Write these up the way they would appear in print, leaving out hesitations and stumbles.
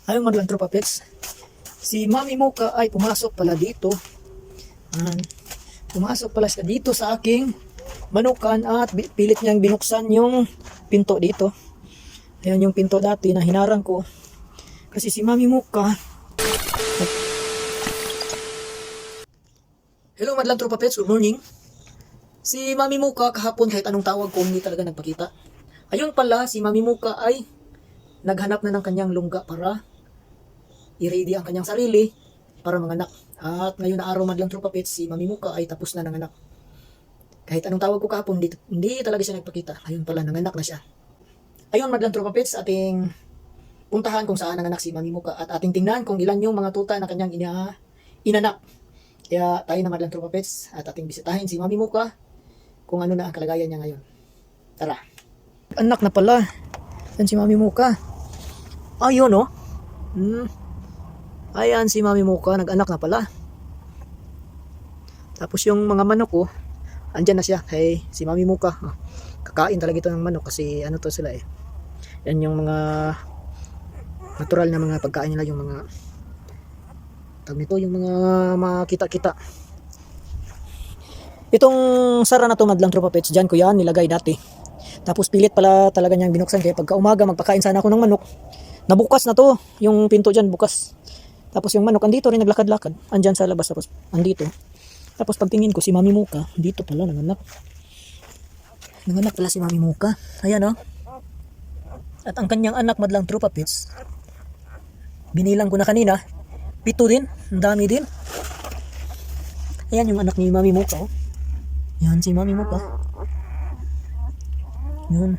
Ayun mga tropa pets, si Mami Mocha ay pumasok pala dito. Ayan. Pumasok pala siya dito sa aking manukan at pilit niyang binuksan yung pinto dito. Ayan yung pinto dati na hinarang ko. Kasi si Mami Mocha. Hello madlang tropa pets, good morning. Si Mami Mocha kahapon kahit anong tawag ko hindi talaga nagpakita. Ayun pala si Mami Mocha ay naghanap na ng kanyang lungga para i-ready ang kanyang sarili para manganak. At ngayon na araw madlang tropa pets, si Mami Mocha ay tapos na nanganak. Kahit anong tawag ko kahapon, hindi talaga siya nagpakita. Ayun pala, nanganak na siya. Ayun madlang tropa pets, ating puntahan kung saan nanganak si Mami Mocha at ating tingnan kung ilan yung mga tuta na kanyang inanak. Kaya tayo na madlang tropa pets at ating bisitahin si Mami Mocha kung ano na ang kalagayan niya ngayon. Tara. Anak na pala. Yan si Mami Mocha. Ayun oh. Ayan si Mami Mocha, nag-anak na pala. Tapos yung mga manok ko, andyan na siya. Hey, si Mami Mocha. Kakain talaga ito ng manok kasi ano to sila eh. Yan yung mga natural na mga pagkain nila, yung mga tawag nito, yung mga makita-kita. Itong sara na to madlang tropa pets, dyan ko yan nilagay dati. Tapos pilit pala talaga niyang binuksan kaya pagka umaga magpakain sana ako ng manok. Nabukas na to, yung pinto dyan bukas. Tapos yung manok andito rin naglakad-lakad, andyan sa labas, tapos andito. Tapos pagtingin ko si Mami Mocha, dito pala nanganak. Nanganak pala si Mami Mocha. Ayan oh. At ang kanyang anak madlang tropa pets, binilang ko na kanina, 7 din, ang dami din. Ayan yung anak ni Mami Mocha oh. Yan si Mami Mocha. Yun.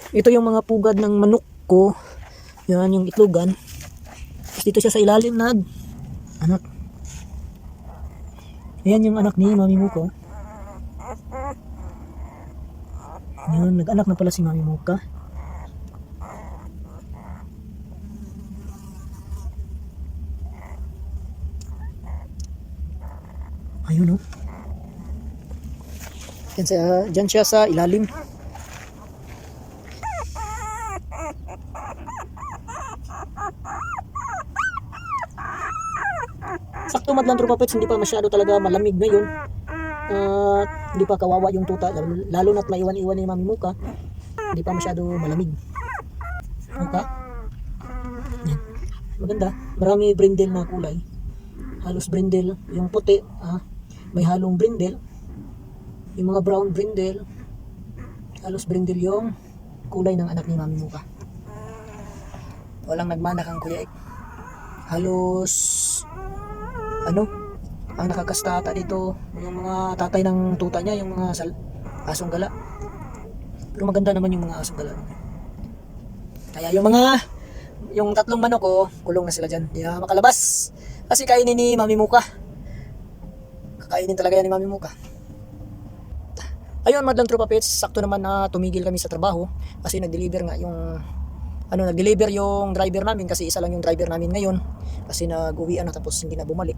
Ito yung mga pugad ng manok ko. Yan yung itlogan. Dito siya sa ilalim anak. Ayan yung anak ni Mami Mocha. Yan, nag-anak na pala si Mami Mocha. Ayun oh. Diyan siya sa ilalim. Sakto madlang tropa pets, hindi pa masyado talaga malamig ngayon. Hindi pa kawawa yung tuta, lalo na't maiwan-iwan ni Mami Mocha. Hindi pa masyado malamig. Okay? Yan. Maganda, marami brindle na kulay. Halos brindle, yung puti, may halong brindle. Yung mga brown brindle, halos brindle yung kulay ng anak ni Mami Mocha. Walang nagmanak ang kuya ik. Halos ang nakakastata dito yung mga tatay ng tuta niya, yung mga asong gala. Pero maganda naman yung mga asong gala. Kaya yung tatlong manok ko, kulong na sila dyan, di na makalabas kasi kainin ni Mami Mocha. Kakainin talaga yan ni Mami Mocha. Ayun madlang tropa pets, sakto naman na tumigil kami sa trabaho kasi nag-deliver yung driver namin kasi isa lang yung driver namin ngayon kasi nag-uwian na tapos hindi na bumalik.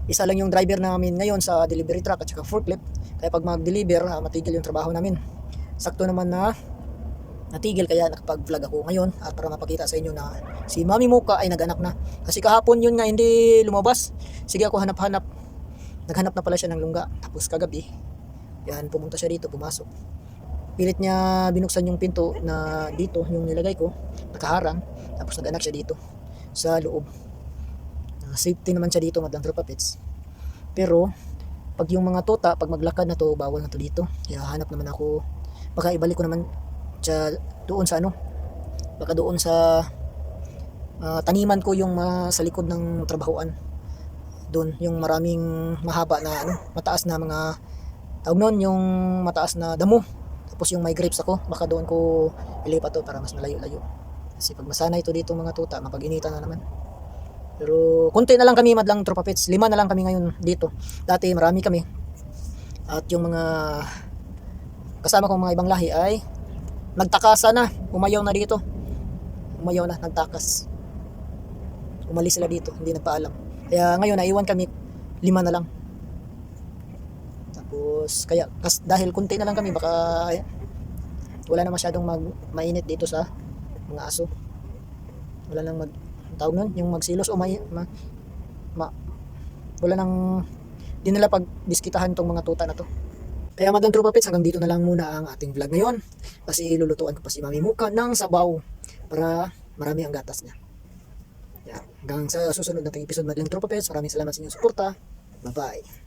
Isa lang yung driver namin ngayon sa delivery truck at saka forklift. Kaya pag mag-deliver, matigil yung trabaho namin. Sakto naman na natigil kaya nakapag-vlog ako ngayon at para mapakita sa inyo na si Mami Mocha ay nag-anak na. Kasi kahapon yun nga hindi lumabas. Sige ako hanap-hanap. Naghanap na pala siya ng lungga. Tapos kagabi, yan pumunta siya dito, pumasok. Pilit niya binuksan yung pinto na dito, yung nilagay ko, nakaharang. Tapos nag-anak siya dito sa loob. Safety naman siya dito madlang tropa pets. Pero pag yung mga tuta, pag maglakad na to, bawal na to dito. Kaya hanap naman ako. Baka ibalik ko naman siya doon sa baka doon sa taniman ko yung sa likod ng trabahoan. Doon yung maraming mahaba na mataas na mga tawag noon, yung mataas na damo. Tapos yung may grapes ako, baka doon ko ilipat to para mas malayo-layo. Kasi pag masanay to dito mga tuta, mapag-initan na naman. Pero konti na lang kami madlang tropa pets, 5 na lang kami ngayon dito. Dati marami kami. At yung mga kasama kong mga ibang lahi ay nagtakasa na, umayaw na dito. Umayaw na, nagtakas. Umalis sila dito, hindi nagpaalam. Kaya ngayon naiwan kami, 5 na lang. Tapos Tapos kaya dahil kunti na lang kami, baka wala na masyadong mainit dito sa mga aso. Wala nang tawag nun, yung magsilos o wala nang di nila pagdiskitahan tong mga tuta na to. Kaya madlang tropa pets, hanggang dito na lang muna ang ating vlog ngayon. Kasi lulutuan ko pa si Mami Muka ng sabaw para marami ang gatas niya. Hanggang sa susunod nating episode madlang tropa pets, maraming salamat sa inyong suporta. Bye bye.